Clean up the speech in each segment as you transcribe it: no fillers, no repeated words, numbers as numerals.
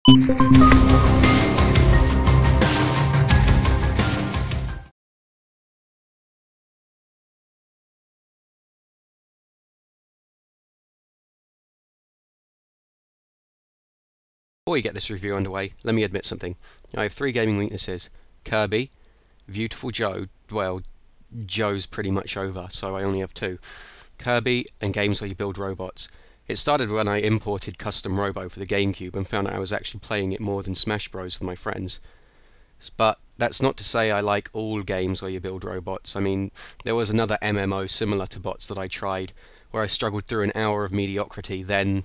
Before we get this review underway, let me admit something. I have 3 gaming weaknesses. Kirby, Beautiful Joe, well, Joe's pretty much over, so I only have 2. Kirby and games where you build robots. It started when I imported Custom Robo for the GameCube and found out I was actually playing it more than Smash Bros with my friends. But that's not to say I like all games where you build robots. I mean, there was another MMO similar to Bots that I tried, where I struggled through an hour of mediocrity, then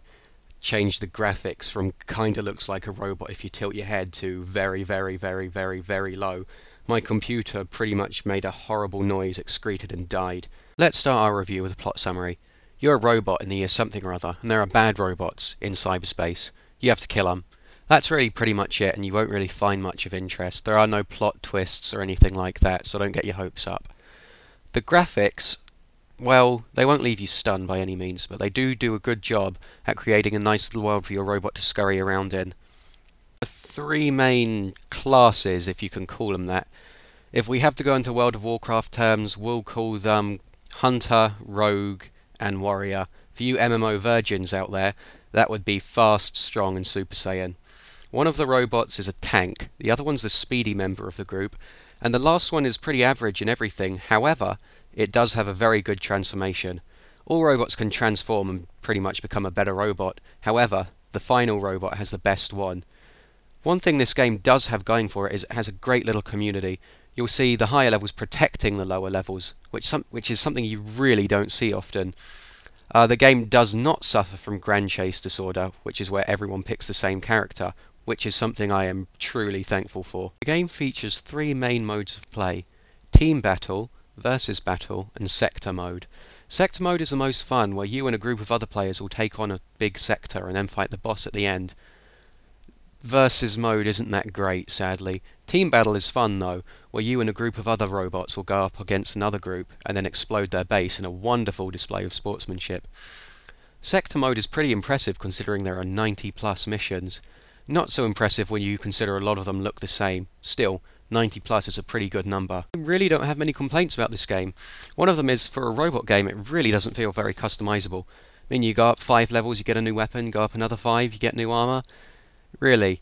changed the graphics from kinda looks like a robot if you tilt your head to very, very, very, very, very low. My computer pretty much made a horrible noise, excreted and died. Let's start our review with a plot summary. You're a robot in the year something or other, and there are bad robots in cyberspace. You have to kill them. That's really pretty much it, and you won't really find much of interest. There are no plot twists or anything like that, so don't get your hopes up. The graphics, well, they won't leave you stunned by any means, but they do a good job at creating a nice little world for your robot to scurry around in. The 3 main classes, if you can call them that. If we have to go into World of Warcraft terms, we'll call them Hunter, Rogue, and Warrior. For you MMO virgins out there, that would be Fast, Strong, and Super Saiyan. One of the robots is a tank, the other one's the speedy member of the group, and the last one is pretty average in everything. However, it does have a very good transformation. All robots can transform and pretty much become a better robot. However, the final robot has the best one. One thing this game does have going for it is it has a great little community. You'll see the higher levels protecting the lower levels, which is something you really don't see often. The game does not suffer from Grand Chase disorder, which is where everyone picks the same character, which is something I am truly thankful for. The game features 3 main modes of play: Team Battle, Versus Battle, and Sector Mode. Sector Mode is the most fun, where you and a group of other players will take on a big sector and then fight the boss at the end. Versus Mode isn't that great, sadly. Team Battle is fun though, where you and a group of other robots will go up against another group and then explode their base in a wonderful display of sportsmanship. Sector Mode is pretty impressive considering there are 90+ missions. Not so impressive when you consider a lot of them look the same. Still, 90+ is a pretty good number. I really don't have many complaints about this game. One of them is, for a robot game, it really doesn't feel very customizable. I mean, you go up 5 levels, you get a new weapon, go up another 5, you get new armor. Really,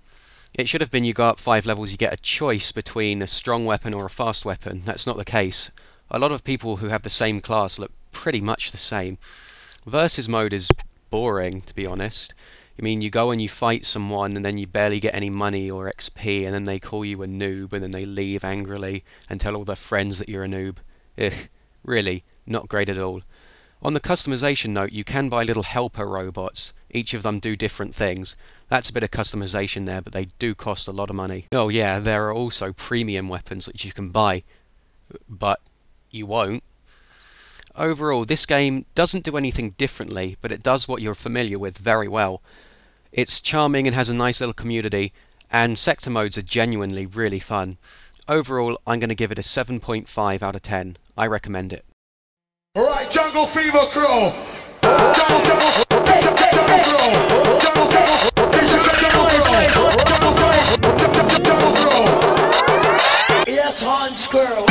it should have been you go up 5 levels, you get a choice between a strong weapon or a fast weapon. That's not the case. A lot of people who have the same class look pretty much the same. Versus mode is boring, to be honest. I mean, you go and you fight someone and then you barely get any money or XP, and then they call you a noob and then they leave angrily and tell all their friends that you're a noob. Ugh, really, not great at all. On the customization note, you can buy little helper robots. Each of them do different things. That's a bit of customization there, but they do cost a lot of money. Oh yeah, there are also premium weapons which you can buy, but you won't. Overall, this game doesn't do anything differently, but it does what you're familiar with very well. It's charming and has a nice little community, and sector modes are genuinely really fun. Overall, I'm going to give it a 7.5 out of 10. I recommend it. Alright, Jungle Fever crew! Yes, Hans Squirrel.